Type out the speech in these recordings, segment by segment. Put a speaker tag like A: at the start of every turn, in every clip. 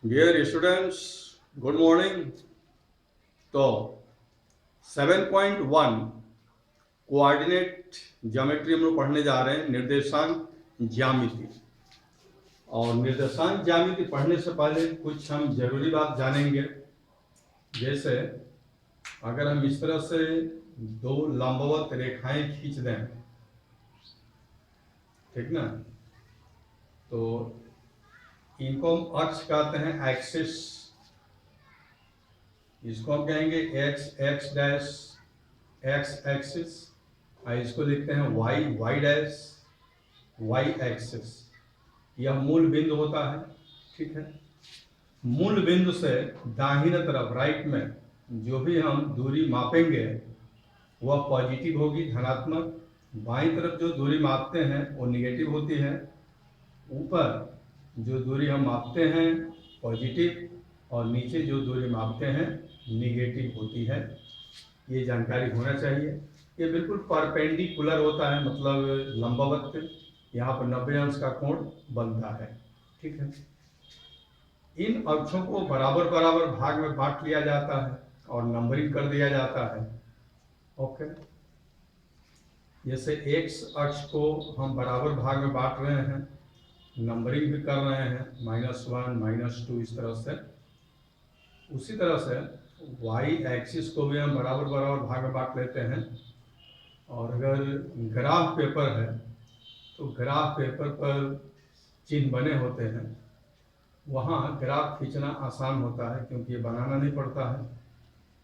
A: Dear students, good morning. तो 7.1 coordinate geometry हम लोग पढ़ने जा रहे हैं, निर्देशांक ज्यामिति। और निर्देशांक ज्यामिति पढ़ने से पहले कुछ हम जरूरी बात जानेंगे। जैसे अगर हम इस तरह से दो लंबवत रेखाएं खींच दें, ठीक ना, तो इनको हम अक्ष कहते हैं, एक्सिस। इसको हम कहेंगे एक्स डैश एक्स एक्सिस, और इसको लिखते हैं वाई डैश वाई एक्सिस। यह मूल बिंदु होता है, ठीक है। मूल बिंदु से दाहिने तरफ राइट में जो भी हम दूरी मापेंगे वह पॉजिटिव होगी, धनात्मक। बाईं तरफ जो दूरी मापते हैं वो निगेटिव होती है। ऊपर जो दूरी हम मापते हैं पॉजिटिव, और नीचे जो दूरी मापते हैं निगेटिव होती है। ये जानकारी होना चाहिए। ये बिल्कुल परपेंडिकुलर होता है, मतलब लंबवत। यहाँ पर 90 अंश का कोण बनता है, ठीक है। इन अक्षों को बराबर बराबर भाग में बांट लिया जाता है और नंबरिंग कर दिया जाता है। ओके, जैसे एक्स अक्ष को हम बराबर भाग में बांट रहे हैं, नंबरिंग भी कर रहे हैं, -1 -2 इस तरह से। उसी तरह से वाई एक्सिस को भी हम बराबर बराबर भाग में बांट लेते हैं। और अगर ग्राफ पेपर है तो ग्राफ पेपर पर चिन्ह बने होते हैं, वहाँ ग्राफ खींचना आसान होता है क्योंकि ये बनाना नहीं पड़ता है,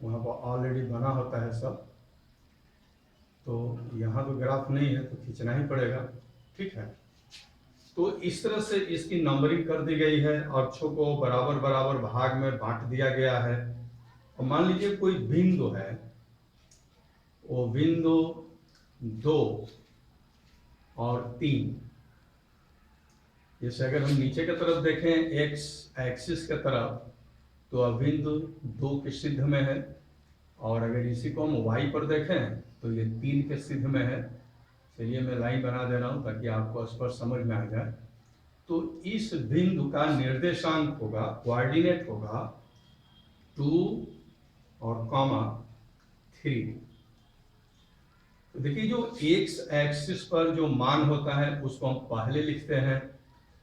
A: वहाँ पर ऑलरेडी बना होता है सब। तो यहाँ तो ग्राफ नहीं है तो खींचना ही पड़ेगा, ठीक है। तो इस तरह से इसकी नंबरिंग कर दी गई है, अक्षों को बराबर बराबर भाग में बांट दिया गया है। और मान लीजिए कोई बिंदु है, वो बिंदु 2 और 3। जैसे अगर हम नीचे की तरफ देखें एक्स एक्सिस की तरफ, तो अब बिंदु 2 के सिद्ध में है। और अगर इसी को हम वाई पर देखें तो ये 3 के सिद्ध में है। चलिए मैं लाइन बना दे रहा हूँ ताकि आपको स्पष्ट समझ में आ जाए। तो इस बिंदु का निर्देशांक होगा, कोऑर्डिनेट होगा 2 और कॉमा 3। तो देखिए, जो एक्स एक्सिस पर जो मान होता है उसको हम पहले लिखते हैं,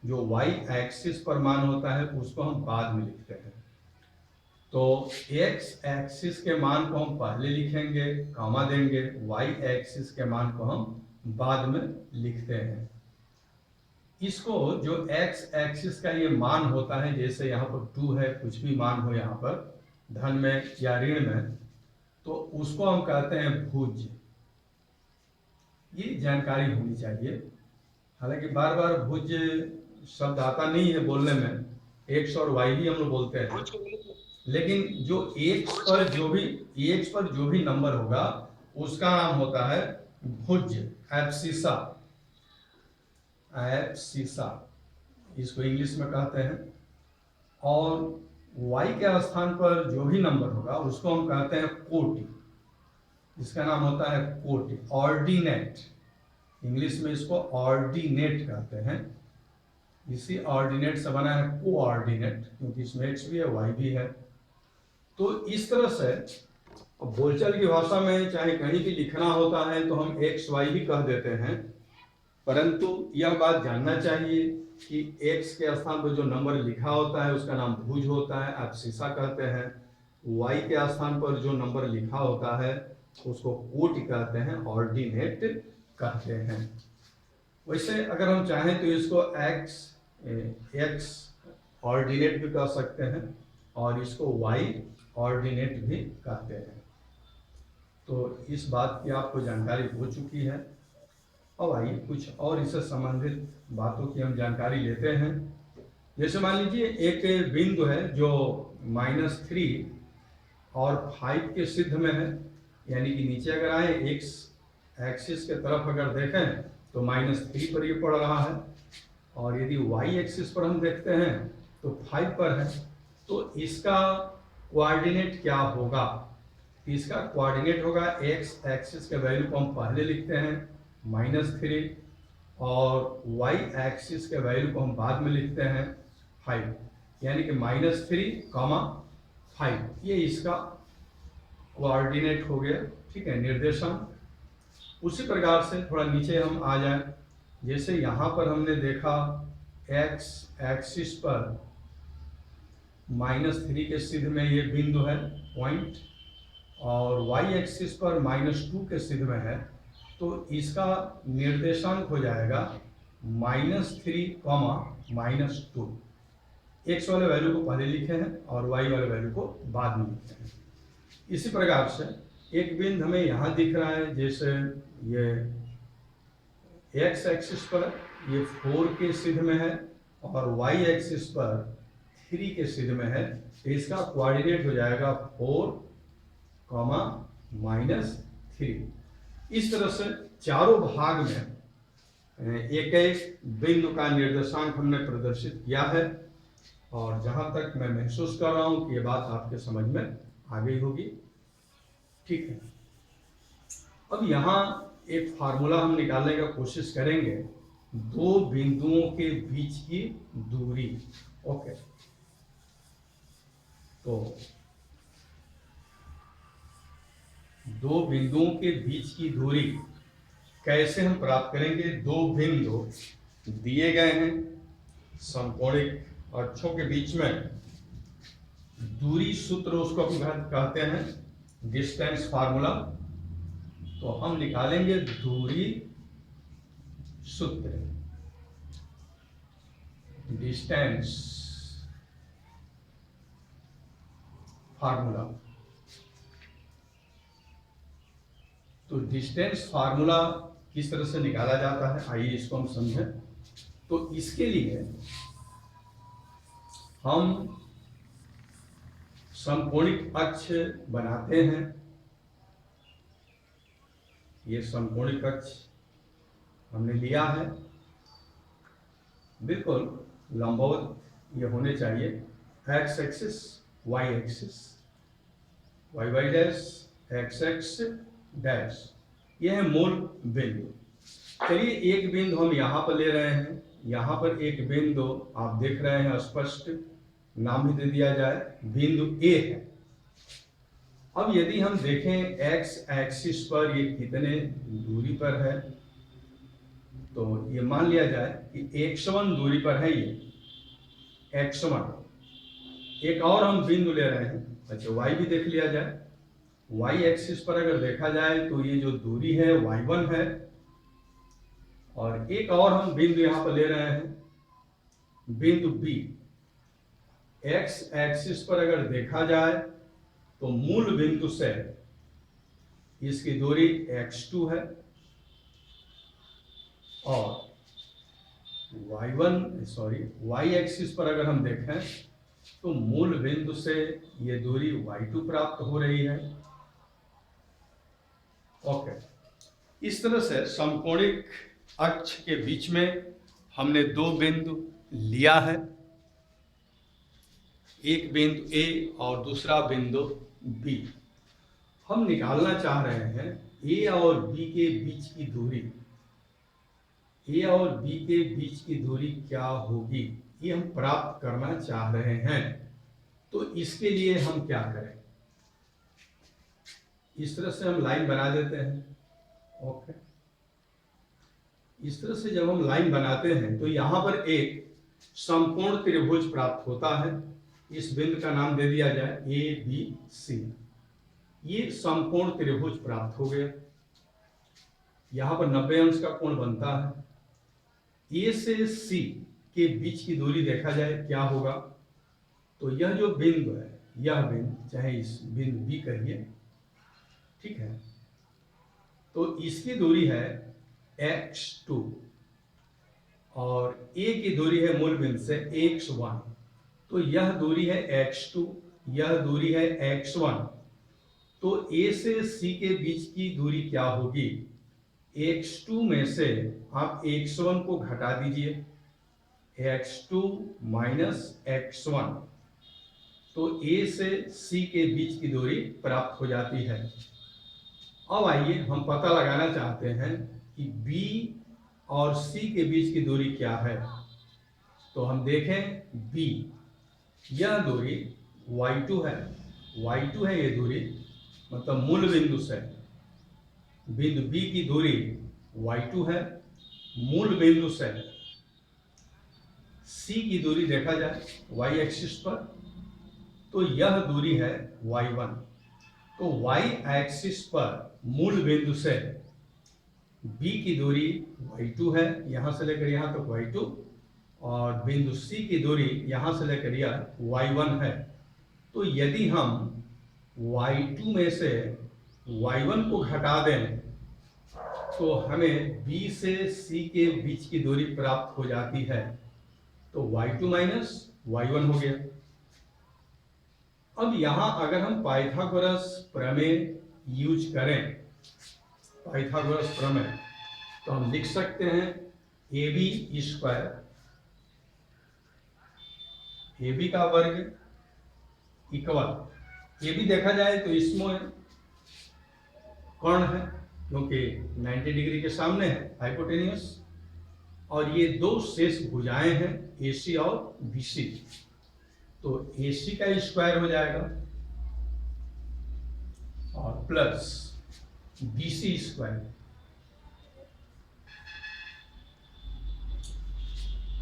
A: जो वाई एक्सिस पर मान होता है उसको हम बाद में लिखते हैं। तो एक्स एक्सिस के मान को हम पहले लिखेंगे, कॉमा देंगे, वाई एक्सिस के मान को हम बाद में लिखते हैं। इसको जो एक्स एक्सिस का ये मान होता है, जैसे यहाँ पर 2 है, कुछ भी मान हो यहाँ पर धन में या ऋण में, तो उसको हम कहते हैं भुज। ये जानकारी होनी चाहिए। हालांकि बार बार भुज शब्द आता नहीं है बोलने में, एक्स और वाई भी हम लोग बोलते हैं, लेकिन जो एक्स पर जो भी नंबर होगा उसका नाम होता है भुज, एब्सिसा। एब्सिसा इसको इंग्लिश में कहते हैं। और वाई के स्थान पर जो भी नंबर होगा उसको हम कहते हैं कोटि। इसका नाम होता है कोटि, ऑर्डिनेट। इंग्लिश में इसको ऑर्डिनेट कहते हैं। इसी ऑर्डिनेट से बना है कोऑर्डिनेट, क्योंकि इसमें एक्स भी है वाई भी है। तो इस तरह से बोलचाल की भाषा में चाहे कहीं भी लिखना होता है तो हम एक्स वाई भी कह देते हैं, परंतु यह बात जानना चाहिए कि एक्स के स्थान पर जो नंबर लिखा होता है उसका नाम भुज होता है, एब्सिसा कहते हैं। वाई के स्थान पर जो नंबर लिखा होता है उसको कोटि कहते हैं, ऑर्डिनेट कहते हैं। वैसे अगर हम चाहें तो इसको एक्स ऑर्डिनेट भी कह सकते हैं और इसको वाई ऑर्डिनेट भी कहते हैं। तो इस बात की आपको जानकारी हो चुकी है। अब आइए कुछ और इससे संबंधित बातों की हम जानकारी लेते हैं। जैसे मान लीजिए एक बिंदु है जो -3 और 5 के सिद्ध में है, यानी कि नीचे अगर आए एक्स एक्सिस के तरफ अगर देखें तो -3 पर ये पड़ रहा है, और यदि वाई एक्सिस पर हम देखते हैं तो 5 पर है। तो इसका कोऑर्डिनेट क्या होगा? इसका कोऑर्डिनेट होगा, एक्स एक्सिस के वैल्यू को हम पहले लिखते हैं -3, और वाई एक्सिस के वैल्यू को हम बाद में लिखते हैं 5। यानी कि -3, 5 ये इसका कोऑर्डिनेट हो गया। ठीक है, निर्देशांक। उसी प्रकार से थोड़ा नीचे हम आ जाएं, जैसे यहाँ पर हमने देखा एक्स एक्सिस पर -3 के सिद्ध में ये बिंदु है पॉइंट, और वाई एक्सिस पर -2 के सिद्ध में है, तो इसका निर्देशांक हो जाएगा -3, -2। एक्स वाले वैल्यू को पहले लिखे हैं और वाई वाले वैल्यू को बाद में लिखे हैं। इसी प्रकार से एक बिंदु हमें यहाँ दिख रहा है, जैसे ये एक्स एक्सिस पर ये 4 के सिद्ध में है और वाई एक्सिस पर 3 के सिद्ध में है, तो इसका कोऑर्डिनेट हो जाएगा 4, -3। इस तरह से चारों भाग में एक एक बिंदु का निर्देशांक हमने प्रदर्शित किया है, और जहां तक मैं महसूस कर रहा हूं कि ये बात आपके समझ में आ गई होगी। ठीक है, अब यहाँ एक फार्मूला हम निकालने का कोशिश करेंगे, दो बिंदुओं के बीच की दूरी। ओके, तो दो बिंदुओं के बीच की दूरी कैसे हम प्राप्त करेंगे। दो बिंदु दिए गए हैं, समकोणिक अक्षों के बीच में दूरी सूत्र उसको हम कहते हैं डिस्टेंस फार्मूला। तो हम निकालेंगे दूरी सूत्र, डिस्टेंस फार्मूला। तो डिस्टेंस फार्मूला किस तरह से निकाला जाता है, आइए इसको हम समझें। तो इसके लिए हम समकोणिक अक्ष बनाते हैं। ये समकोणिक अक्ष हमने लिया है, बिल्कुल लंबवत ये होने चाहिए। X axis, Y axis, Y Y dash, X X dash, ये है मूल बिंदु। चलिए एक बिंदु हम यहाँ पर ले रहे हैं, यहाँ पर एक बिंदु आप देख रहे हैं स्पष्ट, नाम ही दे दिया जाए, बिंदु ए है। अब यदि हम देखें एक्स एक्सिस पर ये कितने दूरी पर है, तो ये मान लिया जाए कि x1 दूरी पर है ये x1। एक और हम बिंदु ले रहे हैं, अच्छा y भी देख लिया जाए। y एक्सिस पर अगर देखा जाए तो ये जो दूरी है y1 है, और एक और हम बिंदु यहां पर ले रहे हैं, बिंदु b। x एक्सिस पर अगर देखा जाए तो मूल बिंदु से इसकी दूरी x2 है, और y एक्सिस पर अगर हम देखें तो मूल बिंदु से ये दूरी y2 प्राप्त हो रही है। ओके, इस तरह से समकोणिक अक्ष के बीच में हमने दो बिंदु लिया है, एक बिंदु A और दूसरा बिंदु B। हम निकालना चाह रहे हैं A और B के बीच की दूरी। A और B के बीच की दूरी क्या होगी, ये हम प्राप्त करना चाह रहे हैं। तो इसके लिए हम क्या करें, इस तरह से हम लाइन बना देते हैं। ओके, इस तरह से जब हम लाइन बनाते हैं तो यहां पर एक समकोण त्रिभुज प्राप्त होता है। इस बिंदु का नाम दे दिया जाए ABC। ये समकोण त्रिभुज प्राप्त हो गया। यहां पर 90 अंश का कोण बनता है। A से C के बीच की दूरी देखा जाए क्या होगा, तो यह जो बिंदु है, यह बिंदु, चाहे इस बिंदु B कहिए, ठीक है, तो इसकी दूरी है x2, और A की दूरी है मूल बिंदु से x1। तो यह दूरी है x2, यह दूरी है x1। तो A से C के बीच की दूरी क्या होगी, x2 में से आप x1 को घटा दीजिए, x2 माइनस x1, तो A से C के बीच की दूरी प्राप्त हो जाती है। अब आइए हम पता लगाना चाहते हैं कि B और C के बीच की दूरी क्या है। तो हम देखें B, यह दूरी y2 है, y2 है ये दूरी, मतलब मूल बिंदु से बिंदु B की दूरी y2 है, मूल बिंदु से C की दूरी देखा जाए y एक्सिस पर तो यह दूरी है y1। तो y एक्सिस पर मूल बिंदु से B की दूरी y2 है, यहां से लेकर यहां तक y2, और बिंदु C की दूरी यहां से लेकर यह y1 है। तो यदि हम y2 में से y1 को घटा दें तो हमें B से C के बीच की दूरी प्राप्त हो जाती है, तो y2 माइनस y1 हो गया। अब यहां अगर हम पाइथागोरस प्रमेय यूज करें, पाइथागोरस प्रमेय, तो हम लिख सकते हैं A B square, A B का वर्ग इक्वल, ए बी देखा जाए तो इसमें कर्ण है क्योंकि 90 डिग्री के सामने है हाइपोटेनियस, और ये दो शेष भुजाएं हैं AC और BC, तो AC का स्क्वायर हो जाएगा और प्लस BC स्क्वायर।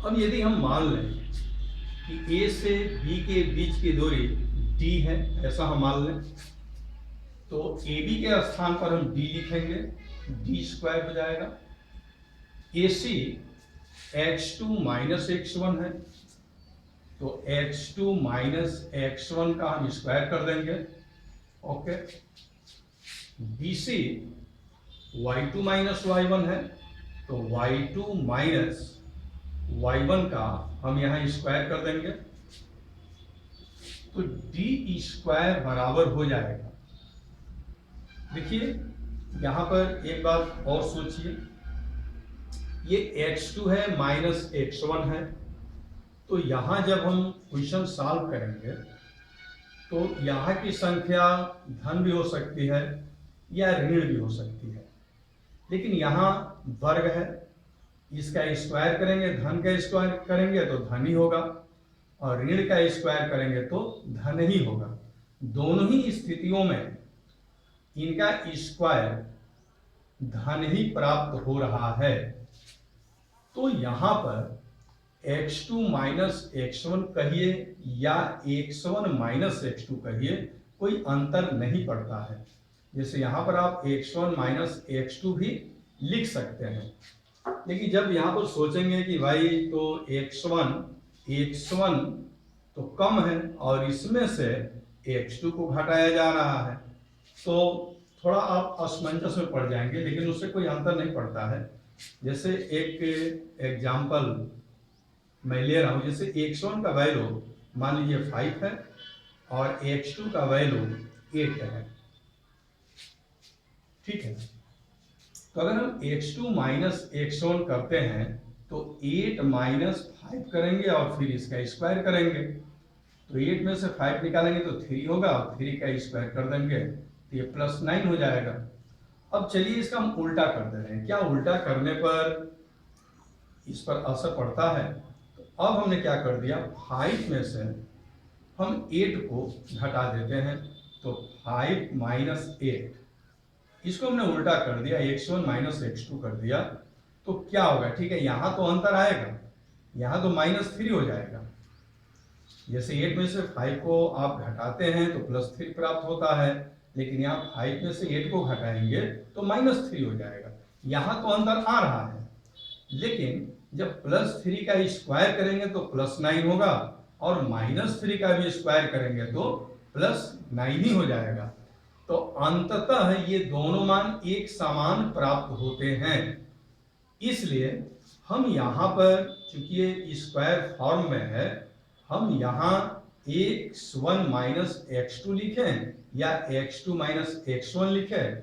A: अब यदि हम मान लें कि A से B के बीच की दूरी D है, ऐसा हम मान लें, तो AB के स्थान पर हम D लिखेंगे, D स्क्वायर हो जाएगा। AC x2 माइनस x1 है, तो x2 माइनस x1 का हम स्क्वायर कर देंगे, okay. BC y2 minus y1 है, तो y2 माइनस y1 का हम यहाँ स्क्वायर कर देंगे, तो D स्क्वायर बराबर हो जाएगा। देखिए यहां पर एक बात और सोचिए, ये x2 है माइनस x1 है, तो यहां जब हम क्वेश्चन सॉल्व करेंगे तो यहां की संख्या धन भी हो सकती है या ऋण भी हो सकती है, लेकिन यहां वर्ग है, इसका स्क्वायर करेंगे, धन का स्क्वायर करेंगे तो धन ही होगा, और ऋण का स्क्वायर करेंगे तो धन ही होगा। दोनों ही स्थितियों में इनका स्क्वायर धन ही प्राप्त हो रहा है, तो यहां पर x2 माइनस x1 कहिए या x1 माइनस x2 कहिए, कोई अंतर नहीं पड़ता है। जैसे यहां पर आप x1 माइनस x2 भी लिख सकते हैं, लेकिन जब यहां पर सोचेंगे कि भाई तो x1 तो कम है और इसमें से x2 को घटाया जा रहा है, तो थोड़ा आप असमंजस में पड़ जाएंगे, लेकिन उससे कोई अंतर नहीं पड़ता है। जैसे एक एग्जाम्पल मैं ले रहा हूं, जैसे x1 का वैल्यू मान लीजिए 5 है और x2 का वैल्यू 8 है, ठीक है। तो अगर हम x2 माइनस x1 करते हैं तो 8 माइनस 5 करेंगे और फिर इसका स्क्वायर करेंगे, तो 8 में से 5 निकालेंगे तो 3 होगा, और 3 का स्क्वायर कर देंगे तो ये प्लस 9 हो जाएगा। अब चलिए इसका हम उल्टा कर दे रहे हैं, क्या उल्टा करने पर इस पर असर पड़ता है? तो अब हमने क्या कर दिया, 5 में से हम 8 को घटा देते हैं, तो 5 माइनस 8, इसको हमने उल्टा कर दिया, x1 माइनस x2 कर दिया, तो क्या होगा, ठीक है, यहां तो अंतर आएगा, यहां तो -3 हो जाएगा। जैसे 8 में से 5 को आप घटाते हैं तो +3 प्राप्त होता है, लेकिन यहाँ 5 में से 8 को घटाएंगे तो -3 हो जाएगा। यहाँ तो अंतर आ रहा है, लेकिन जब +3 का स्क्वायर करेंगे तो +9 होगा, और -3 का भी स्क्वायर करेंगे तो +9 ही हो जाएगा। तो अंततः ये दोनों मान एक समान प्राप्त होते हैं। इसलिए हम यहाँ पर चूंकि ये स्क्वायर फॉर्म में है, हम यहाँ x1 माइनस x2 लिखें या x2 माइनस x1 लिखें,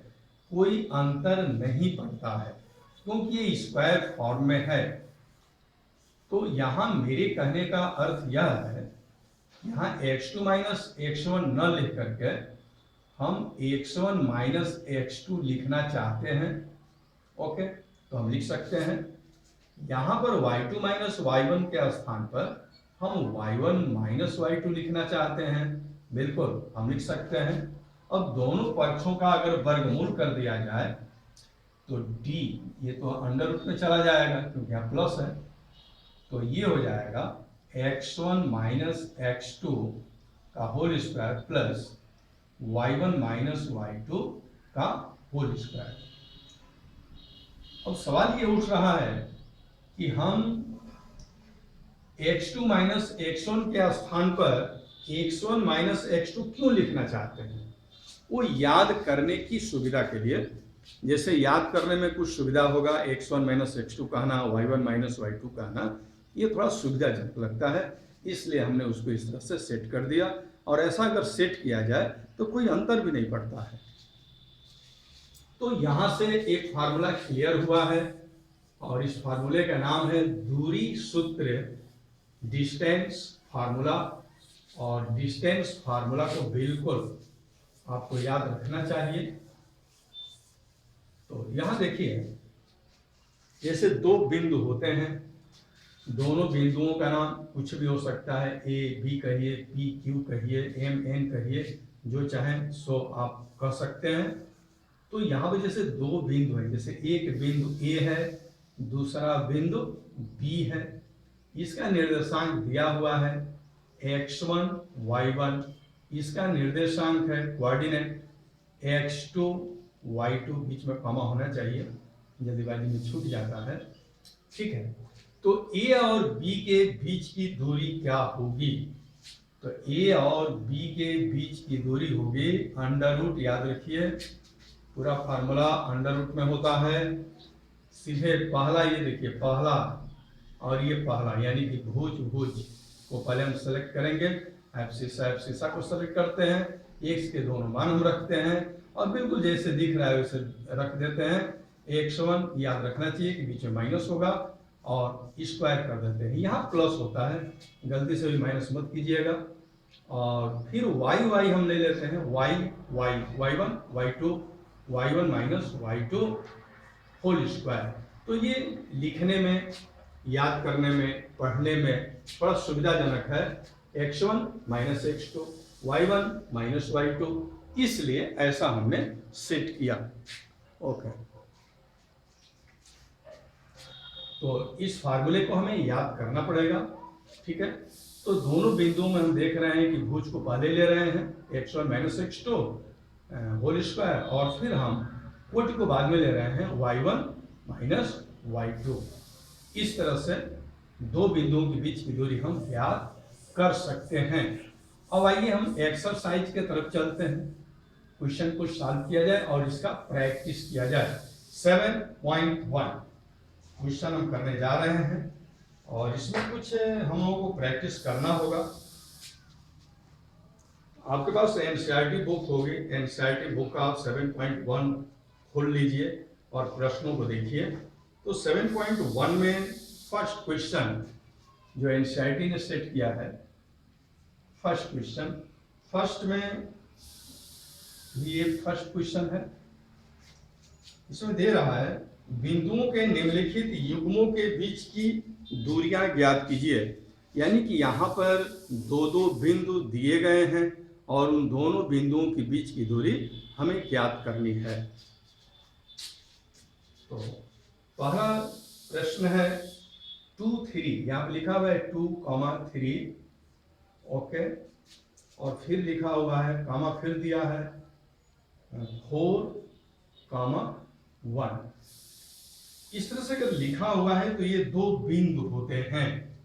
A: कोई अंतर नहीं पड़ता है, क्योंकि ये स्क्वायर फॉर्म में है। तो यहाँ मेरे कहने का अर्थ यह है, यहाँ x2 माइनस x1 न लिख करके हम x1 माइनस x2 लिखना चाहते हैं, ओके, तो हम लिख सकते हैं यहाँ पर y2 माइनस y1 के स्थान पर हम y1 माइनस y2 लिखना चाहते हैं, बिल्कुल हम लिख सकते हैं। अब दोनों पक्षों का अगर वर्गमूल कर दिया जाए तो d, ये तो अंडर रूट में चला जाएगा क्योंकि यहाँ प्लस है, तो ये हो जाएगा x1 माइनस x2 का whole square plus y1 minus y2 का होल स्क्वायर। अब सवाल ये उठ रहा है कि हम x2 माइनस x1 के स्थान पर x1 माइनस x2 क्यों लिखना चाहते हैं? वो याद करने की सुविधा के लिए, जैसे याद करने में कुछ सुविधा होगा, x1 माइनस x2 कहना, y1 माइनस y2 कहना, ये थोड़ा सुविधाजनक लगता है, इसलिए हमने उसको इस तरह से सेट कर दिया। और ऐसा अगर सेट किया जाए तो कोई अंतर भी नहीं पड़ता है। तो यहां से एक फार्मूला क्लियर हुआ है और इस फार्मूले का नाम है दूरी सूत्र, डिस्टेंस फार्मूला। और डिस्टेंस फार्मूला को बिल्कुल आपको याद रखना चाहिए। तो यहां देखिए, जैसे दो बिंदु होते हैं, दोनों बिंदुओं का नाम कुछ भी हो सकता है, ए बी कहिए, पी क्यू कहिए, एम एन कहिए, जो चाहें सो आप कह सकते हैं। तो यहाँ पे जैसे दो बिंदु है, जैसे एक बिंदु ए है, दूसरा बिंदु बी है, इसका निर्देशांक दिया हुआ है x1 y1, इसका निर्देशांक है कोऑर्डिनेट x2 y2, बीच में कॉमा होना चाहिए, जल्दीबाजी में छूट जाता है, ठीक है। तो ए और बी के बीच की दूरी क्या होगी? तो ए और बी के बीच की दूरी होगी अंडर रूट, याद रखिए पूरा फार्मूला अंडर रूट में होता है। सीधे पहला, ये देखिए पहला और ये पहला, यानी कि भुज भुज को पहले हम सेलेक्ट करेंगे, एब्सिसा को सेलेक्ट करते हैं, एक्स के दोनों मान हम रखते हैं और बिल्कुल जैसे दिख रहा है वैसे रख देते हैं। x1 याद रखना चाहिए कि बीच में माइनस होगा और स्क्वायर कर देते हैं, यहाँ प्लस होता है, गलती से भी माइनस मत कीजिएगा। और फिर y हम ले लेते हैं, y1 y2, y1 minus y2 whole square. तो ये लिखने में, याद करने में, पढ़ने में बड़ा सुविधाजनक है, x1 minus x2, y1 minus y2, इसलिए ऐसा हमने सेट किया। ओके, तो इस फार्मूले को हमें याद करना पड़ेगा, ठीक है। तो दोनों बिंदुओं में हम देख रहे हैं कि भुज को पहले ले रहे हैं, x1 minus x2 whole square, और फिर हम कोटि को बाद में ले रहे हैं, y1 माइनस y2। इस तरह से दो बिंदुओं के बीच की दूरी हम याद कर सकते हैं। अब आइए हम एक्सरसाइज के तरफ चलते हैं, क्वेश्चन को सॉल्व किया जाए और इसका प्रैक्टिस किया जाए। 7.1 क्वेश्चन हम करने जा रहे हैं और इसमें कुछ हम लोगों को प्रैक्टिस करना होगा। आपके पास एनसीईआरटी बुक होगी, एनसीईआरटी बुक का आप 7.1 खोल लीजिए और प्रश्नों को देखिए। तो 7.1 में फर्स्ट क्वेश्चन जो एनसीईआरटी ने सेट किया है, फर्स्ट क्वेश्चन, फर्स्ट में ये फर्स्ट क्वेश्चन है, इसमें दे रहा है बिंदुओं के निम्नलिखित युग्मों के बीच की दूरियां ज्ञात कीजिए। यानी कि यहाँ पर दो दो बिंदु दिए गए हैं और उन दोनों बिंदुओं के बीच की दूरी हमें ज्ञात करनी है। तो पहला प्रश्न है 2 3, यहाँ पे लिखा हुआ है 2,3, ओके, और फिर लिखा हुआ है कामा, फिर दिया है 4,1। इस तरह से अगर लिखा हुआ है तो ये दो बिंदु होते हैं,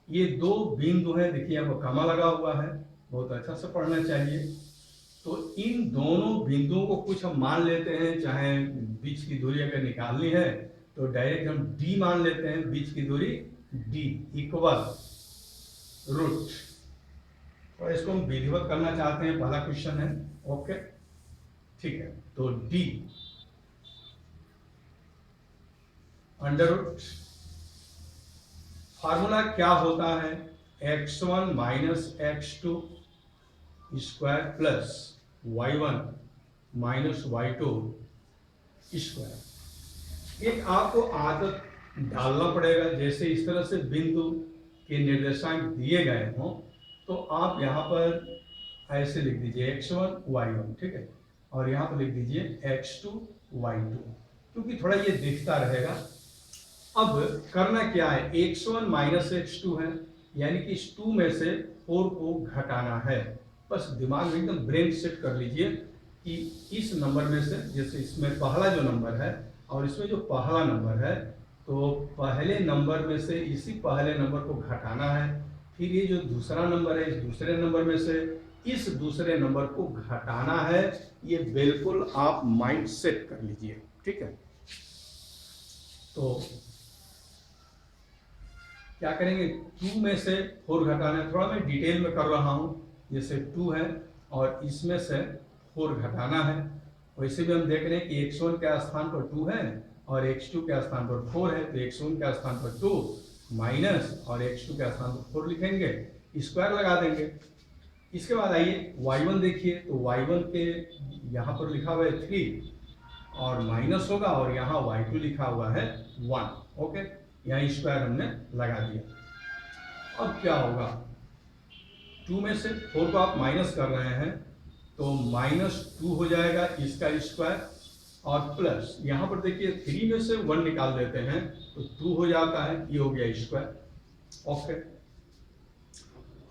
A: ये दो बिंदु है, देखिए यहाँ पर कामा लगा हुआ है, बहुत अच्छा से पढ़ना चाहिए। तो इन दोनों बिंदुओं को कुछ हम मान लेते हैं, चाहे बीच की दूरी अगर निकालनी है तो डायरेक्ट हम d मान लेते हैं, बीच की दूरी d इक्वल रूट, और इसको हम विधिवत करना चाहते हैं, पहला क्वेश्चन है, ओके, ठीक है। तो d अंडर रूट, फार्मूला क्या होता है, x1 minus x2 square plus y1 minus y2 square. एक आपको आदत डालना पड़ेगा, जैसे इस तरह से बिंदु के निर्देशांक दिए गए हों तो आप यहाँ पर ऐसे लिख दीजिए x1 y1, ठीक है, और यहाँ पर लिख दीजिए x2 y2, क्योंकि थोड़ा ये दिखता रहेगा। अब करना क्या है, x1 माइनस x2 है, यानी कि इस 2 में से 4 को घटाना है। बस दिमाग में एकदम ब्रेन सेट कर लीजिए कि इस नंबर में से, जैसे इसमें पहला जो नंबर है और इसमें जो पहला नंबर है, तो पहले नंबर में से इसी पहले नंबर को घटाना है। फिर ये जो दूसरा नंबर है, इस दूसरे नंबर में से इस दूसरे नंबर को घटाना है। ये बिल्कुल आप माइंड सेट कर लीजिए, ठीक है। तो क्या करेंगे, 2 में से 4 घटाना है। थोड़ा मैं डिटेल में कर रहा हूं, जैसे 2 है और इसमें से 4 घटाना है। वैसे भी हम देख रहे हैं कि x1 के स्थान पर 2 है और x2 के स्थान पर 4 है, तो x1 के स्थान पर 2 माइनस और x2 के स्थान पर 4 लिखेंगे, स्क्वायर लगा देंगे। इसके बाद आइए y1 देखिए, तो y1 के यहाँ पर लिखा हुआ है 3 और माइनस होगा, और यहाँ y2 लिखा हुआ है 1, ओके, यहाँ स्क्वायर हमने लगा दिया। अब क्या होगा, 2 में से 4 को आप माइनस कर रहे हैं तो -2 हो जाएगा इसका स्क्वायर, और प्लस यहाँ पर देखिए 3 में से 1 निकाल देते हैं तो 2 हो जाता है, ये हो गया स्क्वायर, ओके।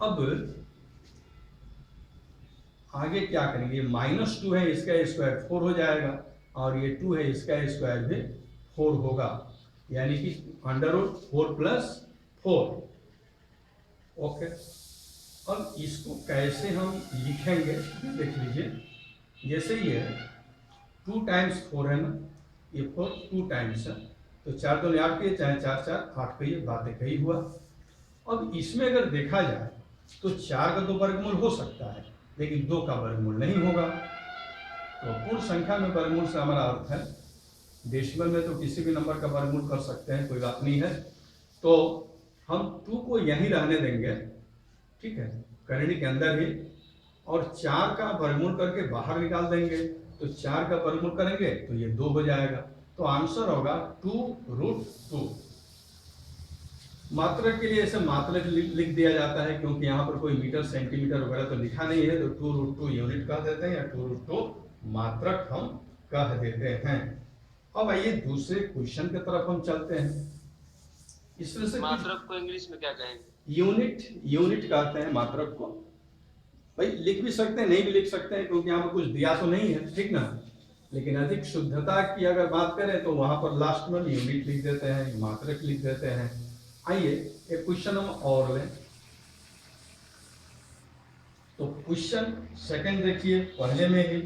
A: अब आगे क्या करेंगे, -2 है, इसका स्क्वायर 4 हो जाएगा, और ये 2 है, इसका स्क्वायर भी 4 होगा, यानी कि √4 + 4, ओके। अब इसको कैसे हम लिखेंगे देख लीजिए, जैसे ये 2 टाइम्स 4 है ना, ये 4 2 टाइम्स है, तो 4 2 8 के, चाहे 4 4 8 का, ये बातें कही हुआ। अब इसमें अगर देखा जाए तो 4 का तो वर्गमूल हो सकता है, लेकिन 2 का वर्गमूल नहीं होगा। तो पूर्ण संख्या में वर्गमूल से हमारा अर्थ है, डेसिमल में तो किसी भी नंबर का वर्गमूल कर सकते हैं, कोई बात नहीं है। तो हम 2 को यहीं रहने देंगे, ठीक है, करनी के अंदर ही, और 4 का वर्गमूल करके बाहर निकाल देंगे, तो 4 का वर्गमूल करेंगे तो ये 2 हो जाएगा। तो आंसर होगा 2√2। मात्रक के लिए ऐसे मात्रक लिख दिया जाता है, क्योंकि यहाँ पर कोई मीटर सेंटीमीटर वगैरह तो लिखा नहीं है, तो 2√2 यूनिट कह देते हैं, या 2√2 मात्रक हम कह देते हैं। अब आइए दूसरे क्वेश्चन की तरफ हम चलते हैं। इसमें से
B: मात्रक को इंग्लिश में क्या कहेंगे?
A: यूनिट कहते हैं मात्रक को। भाई लिख भी सकते हैं, नहीं भी लिख सकते हैं, क्योंकि यहाँ पर कुछ दिया तो नहीं है, ठीक ना। लेकिन अधिक शुद्धता की अगर बात करें तो वहां पर लास्ट में यूनिट लिख देते हैं, मात्रक लिख देते हैं। आइए एक क्वेश्चन हम और लें। तो क्वेश्चन सेकंड देखिए, पहले में ही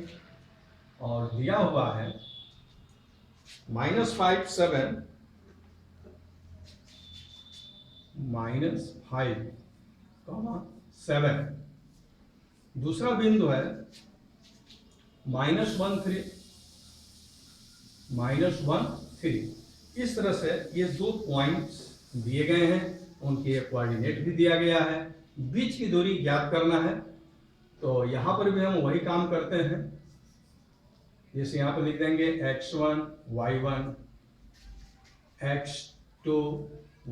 A: और दिया हुआ है -5 7 -5, दूसरा बिंदु है -1 3। इस तरह से ये 2 पॉइंट्स दिए गए हैं, उनके कोऑर्डिनेट भी दिया गया है, बीच की दूरी ज्ञात करना है। तो यहाँ पर भी हम वही काम करते हैं, जैसे यहाँ पर लिख देंगे x1 y1 x2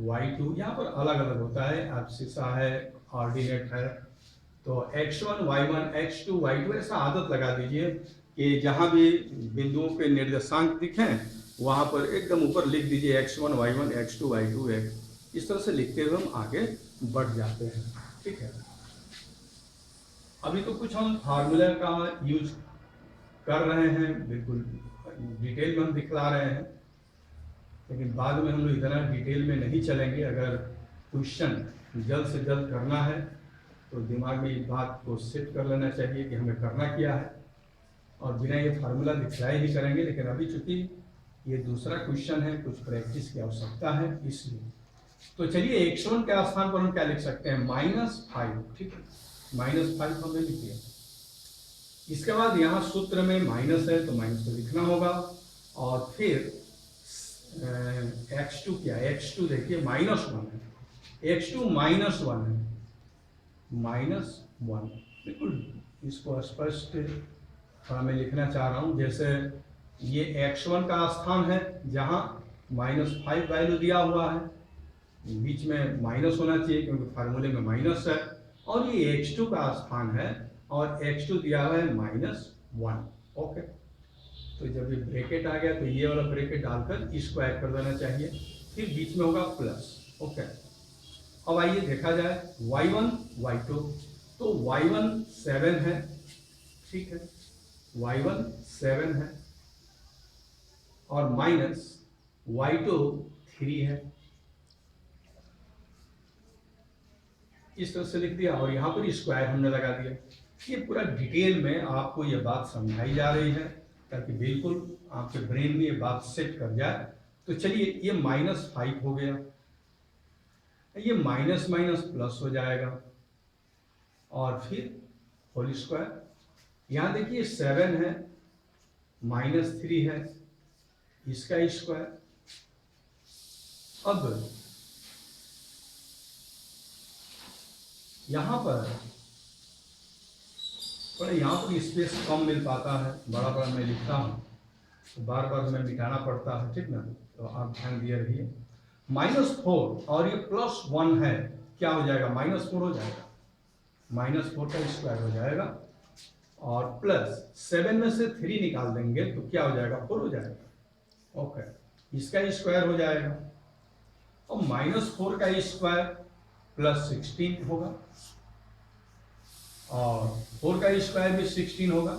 A: y2, यहाँ पर अलग अलग होता है, एब्सिसा है, ऑर्डिनेट है, तो x1 y1 x2 y2 ऐसा आदत लगा दीजिए कि जहाँ भी बिंदुओं के निर्देशांक दिखें वहाँ पर एकदम ऊपर लिख दीजिए x1 y1 x2 y2 इस तरह से लिखते हुए हम आगे बढ़ जाते हैं, ठीक है। अभी तो कुछ हम फार्मूला का यूज कर रहे हैं, बिल्कुल डिटेल में हम दिखला रहे हैं, लेकिन बाद में हम लोग इतना डिटेल में नहीं चलेंगे। अगर क्वेश्चन जल्द से जल्द करना है तो दिमाग में इस बात को सेट कर लेना चाहिए कि हमें करना क्या है, और बिना ये फार्मूला दिखलाए ही करेंगे। लेकिन अभी चूंकि ये दूसरा क्वेश्चन है, कुछ प्रैक्टिस की आवश्यकता है, इसलिए तो चलिए x1 के स्थान पर हम क्या लिख सकते हैं, -5, ठीक है, -5 हमने लिख दिया। इसके बाद यहाँ सूत्र में माइनस है तो माइनस को लिखना होगा, और फिर x2 क्या है, x2 देखिए -1 है, x2 -1 है, -1, बिल्कुल इसको स्पष्ट थोड़ा मैं लिखना चाह रहा हूँ। जैसे ये x1 का स्थान है जहाँ -5 वैल्यू दिया हुआ है, बीच में माइनस होना चाहिए क्योंकि फार्मूले में माइनस है, और ये x2 का स्थान है और x2 दिया हुआ है -1। ओके, तो जब ये ब्रैकेट आ गया तो ये वाला ब्रैकेट डालकर स्क्वायर कर देना चाहिए, फिर बीच में होगा प्लस। ओके, अब आइए देखा जाए y1 y2। तो y1 7 है, ठीक है, y1 7 है और माइनस y2 3 है, इस तरह से लिख दिया और यहाँ पर स्क्वायर हमने लगा दिया। ये पूरा डिटेल में आपको ये बात समझाई जा रही है ताकि बिल्कुल आपके ब्रेन में ये बात सेट कर जाए। तो चलिए, ये -5 हो गया, ये माइनस माइनस प्लस हो जाएगा और फिर होल स्क्वायर। यहाँ देखिए 7 है, -3 है, इसका स्क्वायर। अब यहाँ पर थोड़ा यहाँ पर स्पेस कम मिल पाता है, बड़ा बड़ा मैं लिखता हूँ तो बार बार मैं मिटाना पड़ता है, ठीक ना, तो आप ध्यान दिए रहिए। -4 और ये +1 है, क्या हो जाएगा, -4 हो जाएगा, -4 का स्क्वायर हो जाएगा और प्लस 7 में से 3 निकाल देंगे तो क्या हो जाएगा, 4 हो जाएगा। ओके, इसका स्क्वायर हो जाएगा और -4 का स्क्वायर +16 होगा और 4 का स्क्वायर भी 16 होगा।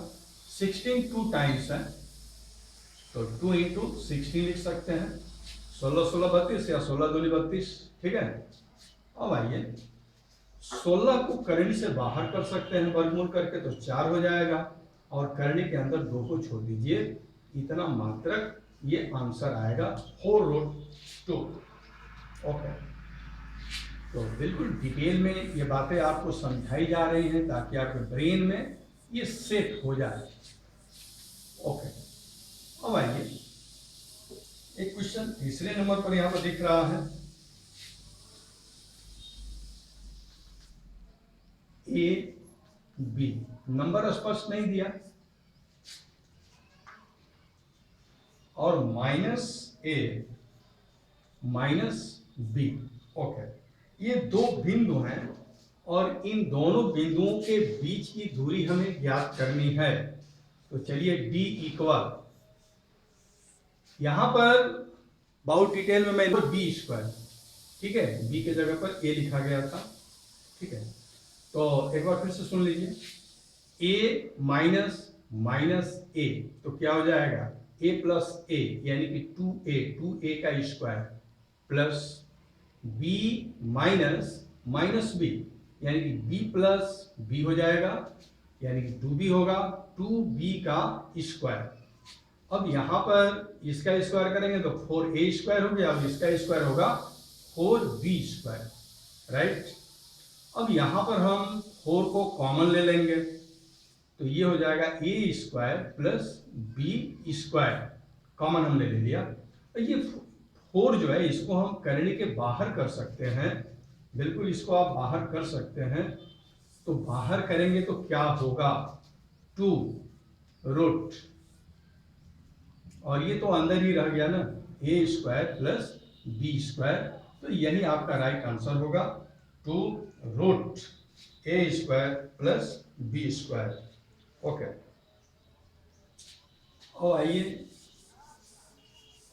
A: 16 2 टाइम्स है तो 2 × 16 लिख सकते हैं, 16 16 32 या 16 दूनी 32, ठीक है। अब आइए 16 को करनी से बाहर कर सकते हैं वर्गमूल करके, तो 4 हो जाएगा और करनी के अंदर 2 को छोड़ दीजिए, इतना मात्रक ये आंसर आएगा 4√2। ओके, तो बिल्कुल डिटेल में ये बातें आपको समझाई जा रही हैं ताकि आपके ब्रेन में ये सेट हो जाए। ओके, अब आइए एक क्वेश्चन तीसरे नंबर पर यहां पर दिख रहा है, ए बी, नंबर स्पष्ट नहीं दिया और -a -b। ओके, ये 2 बिंदु हैं और इन दोनों बिंदुओं के बीच की दूरी हमें ज्ञात करनी है। तो चलिए d इक्वल, यहां पर बहुत डिटेल में मैं b², ठीक है, b के जगह पर a लिखा गया था, ठीक है। तो एक बार फिर से सुन लीजिए, a माइनस a तो क्या हो जाएगा, a + a यानी कि 2a का स्क्वायर प्लस b -b यानी कि b + b हो जाएगा यानी कि 2b होगा, 2b का स्क्वायर। अब यहाँ पर इसका स्क्वायर करेंगे तो 4a² हो गया, अब इसका स्क्वायर होगा 4b², राइट। अब यहाँ पर हम 4 को कॉमन ले लेंगे तो ये हो जाएगा a² + b², कॉमन हमने ले लिया। तो ये 4 जो है इसको हम करनी के बाहर कर सकते हैं, बिल्कुल इसको आप बाहर कर सकते हैं। तो बाहर करेंगे तो क्या होगा, 2√, और ये तो अंदर ही रह गया ना, a² + b², तो यही आपका राइट आंसर होगा, 2√a² + b²। ओके, और आइए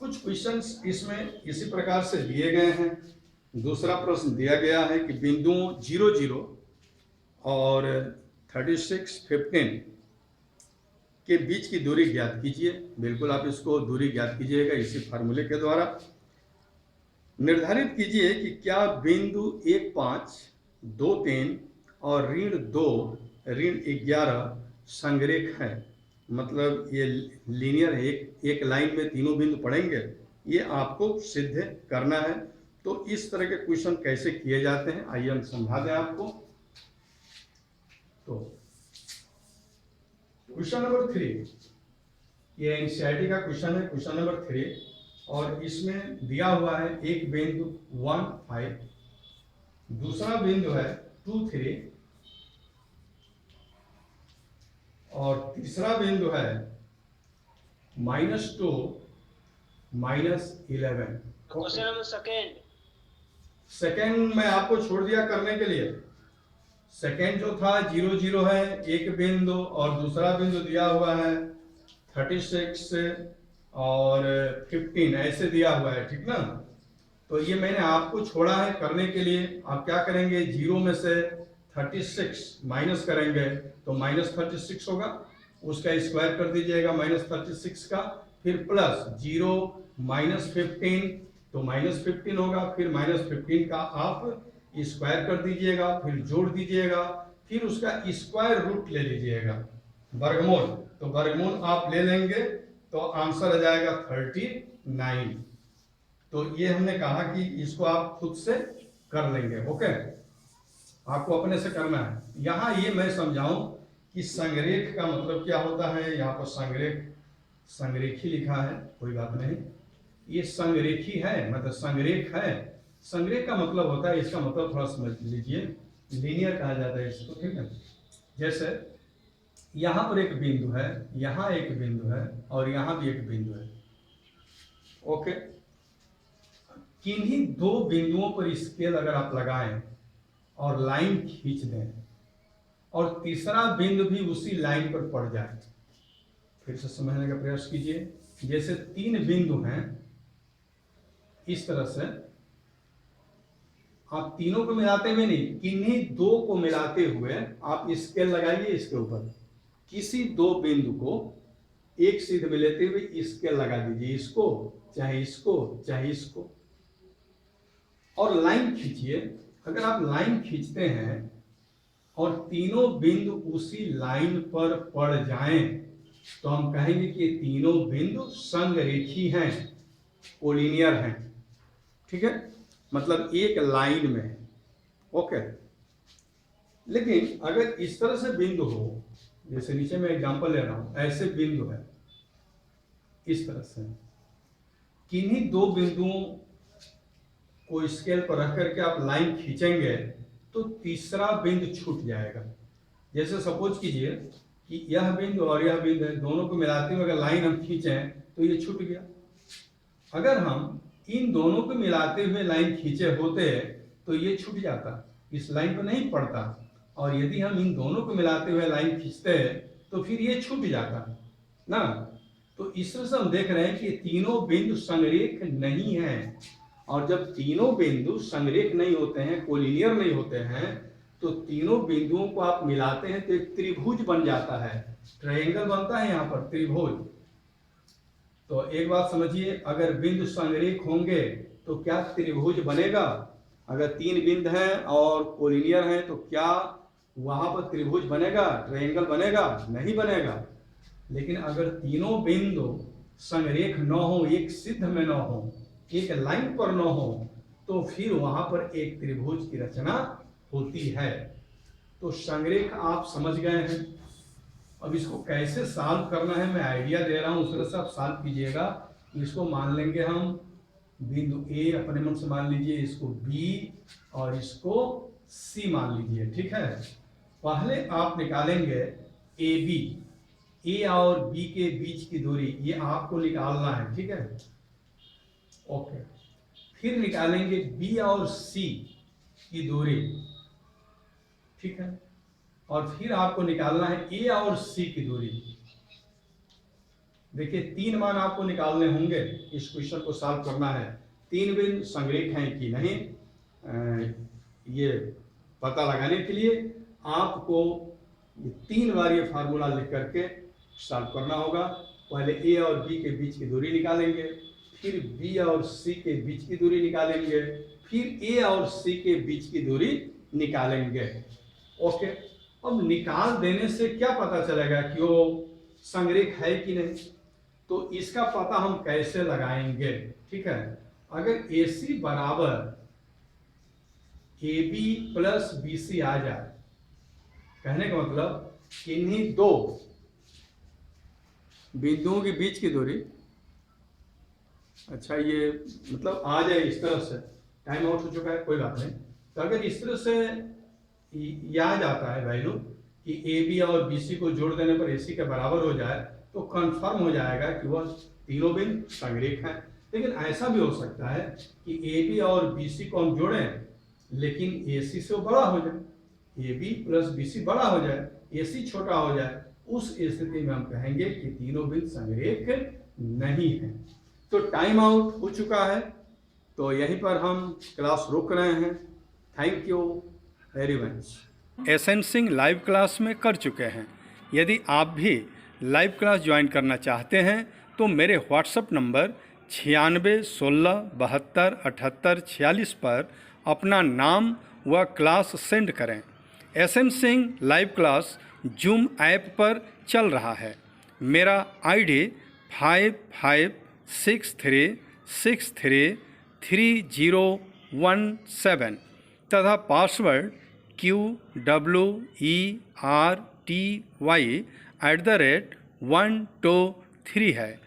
A: कुछ क्वेश्चंस इसमें इसी प्रकार से दिए गए हैं। दूसरा प्रश्न दिया गया है कि बिंदुओं 0 0 और 36 15 के बीच की दूरी ज्ञात कीजिए। बिल्कुल आप इसको दूरी ज्ञात कीजिएगा इसी फार्मूले के द्वारा। निर्धारित कीजिए कि क्या बिंदु 1 5 2 3 और -2 -11 संरेख है, मतलब ये लीनियर है, एक लाइन में तीनों बिंदु पड़ेंगे, ये आपको सिद्ध करना है। तो इस तरह के क्वेश्चन कैसे किए जाते हैं आइए हम समझा दें आपको। तो क्वेश्चन नंबर 3, ये एनसीईआरटी का क्वेश्चन है, क्वेश्चन नंबर 3, और इसमें दिया हुआ है एक बिंदु 1 5, दूसरा बिंदु है 2 3 और तीसरा बिंदु है -2 -11।
B: क्वेश्चन नंबर सेकंड
A: सेकेंड मैं आपको छोड़ दिया करने के लिए। सेकेंड जो था 0 0 है, एक बिंदु, और दूसरा बिंदु दिया हुआ है 36 और 15 ऐसे दिया हुआ है, ठीक ना। तो ये मैंने आपको छोड़ा है करने के लिए। आप क्या करेंगे, 0 में से 36 माइनस करेंगे तो -36 होगा, उसका स्क्वायर कर दीजिएगा -36 का, फिर प्लस 0 -15 तो -15 होगा, फिर -15 का आप स्क्वायर कर दीजिएगा, फिर जोड़ दीजिएगा, फिर उसका स्क्वायर रूट ले लीजिएगा, वर्गमूल। तो वर्गमूल आप ले लेंगे तो आंसर आ जाएगा 39। तो ये हमने कहा कि इसको आप खुद से कर लेंगे, ओके, आपको अपने से करना है। यहाँ ये मैं समझाऊं कि संरेख का मतलब क्या होता है। यहाँ पर संरेखी लिखा है, कोई बात नहीं, ये संरेखी है, मतलब संरेख है। संरेख का मतलब होता है, इसका मतलब थोड़ा समझ लीजिए, लीनियर कहा जाता है इसको, ठीक है। जैसे यहाँ पर एक बिंदु है, यहाँ एक बिंदु है, और यहाँ भी एक बिंदु है, ओके। किन्हीं दो बिंदुओं पर स्केल अगर आप लगाएं और लाइन खींच दें, और तीसरा बिंदु भी उसी लाइन पर पड़ जाए, फिर से समझने का प्रयास कीजिए। जैसे 3 बिंदु हैं, इस तरह से आप तीनों को मिलाते हुए नहीं, किन्हीं दो को मिलाते हुए आप स्केल लगाइए इसके ऊपर, किसी 2 बिंदु को एक सीध में लेते हुए स्केल लगा दीजिए, इसको चाहे इसको चाहे इसको, और लाइन खींचिए। अगर आप लाइन खींचते हैं और तीनों बिंदु उसी लाइन पर पड़ जाएं, तो हम कहेंगे कि तीनों बिंदु संरेखी हैं, कोलिनियर हैं, ठीक है, मतलब एक लाइन में है, ओके। लेकिन अगर इस तरह से बिंदु हो, जैसे नीचे मैं एग्जांपल ले रहा हूं, ऐसे बिंदु है, इस तरह से, किन्हीं 2 बिंदुओं को स्केल पर रख करके आप लाइन खींचेंगे तो तीसरा बिंदु छूट जाएगा। जैसे सपोज कीजिए कि यह बिंदु और यह बिंदु है, दोनों को मिलाते हुए अगर लाइन हम खींचें तो ये छूट गया। अगर हम इन दोनों को मिलाते हुए लाइन खींचे होते तो ये छूट जाता, इस लाइन पर नहीं पड़ता, और यदि हम इन दोनों को मिलाते हुए लाइन खींचते तो फिर ये छूट जाता ना। तो इस तरह से हम देख रहे हैं कि तीनों बिंदु संरेख नहीं है, और जब तीनों बिंदु संरेख नहीं होते हैं, कोलिनियर नहीं होते हैं, तो तीनों बिंदुओं को आप मिलाते हैं तो एक त्रिभुज बन जाता है, ट्रायंगल बनता है यहाँ पर, त्रिभुज। तो एक बात समझिए, अगर बिंदु संरेख होंगे तो क्या त्रिभुज बनेगा? अगर 3 बिंदु हैं और कोलिनियर हैं तो क्या वहां पर त्रिभुज बनेगा, ट्रायंगल बनेगा? नहीं बनेगा। लेकिन अगर तीनों बिंदु संरेख न हो, एक सिद्ध में न हो, एक लाइन पर न हो, तो फिर वहां पर एक त्रिभुज की रचना होती है। तो संरेख आप समझ गए हैं। अब इसको कैसे सॉल्व करना है मैं आइडिया दे रहा हूं, उस तरह से आप सॉल्व कीजिएगा। इसको मान लेंगे हम बिंदु ए, अपने मन से मान लीजिए, इसको बी और इसको सी मान लीजिए, ठीक है। पहले आप निकालेंगे ए बी, ए और बी के बीच की दूरी, ये आपको निकालना है, ठीक है, ओके। फिर निकालेंगे बी और सी की दूरी, ठीक है, और फिर आपको निकालना है ए और सी की दूरी। देखिए 3 मान आपको निकालने होंगे, इस क्वेश्चन को सॉल्व करना है। 3 बिंदु संरेख हैं कि नहीं, ये पता लगाने के लिए आपको 3 बार ये फार्मूला लिख करके सॉल्व करना होगा। पहले ए और बी के बीच की दूरी निकालेंगे, फिर बी और सी के बीच की दूरी निकालेंगे, फिर ए और सी के बीच की दूरी निकालेंगे, ओके। अब निकाल देने से क्या पता चलेगा कि वो संरेख है कि नहीं, तो इसका पता हम कैसे लगाएंगे, ठीक है। अगर ए सी बराबर A B plus B C आ जाए, कहने का मतलब किन्हीं 2 बिंदुओं के बीच की दूरी, अच्छा ये मतलब आ जाए इस तरह से, टाइम आउट हो चुका है, कोई बात नहीं। तो अगर इस तरह से ये आ जाता है वैल्यू कि ए बी और बी सी को जोड़ देने पर ए सी के बराबर हो जाए, तो कंफर्म हो जाएगा कि वह तीनों बिंदु संरेख हैं। लेकिन ऐसा भी हो सकता है कि ए बी और बी सी को हम जोड़ें लेकिन ए सी से वो बड़ा हो जाए, A B plus B C बड़ा हो जाए, ए सी छोटा हो जाए, उस स्थिति में हम कहेंगे कि तीनों बिंदु संरेख नहीं है। तो टाइम आउट हो चुका है, तो यहीं पर हम क्लास रोक रहे हैं। Thank you very much. SN Singh live class में कर चुके हैं। यदि आप भी लाइव क्लास ज्वाइन करना चाहते हैं तो मेरे व्हाट्सएप नंबर 96 16 72 78 46 पर अपना नाम व क्लास सेंड करें। SN Singh live class Zoom app पर चल रहा है। मेरा आईडी 5563633017 तथा पासवर्ड QWERTY @123 है।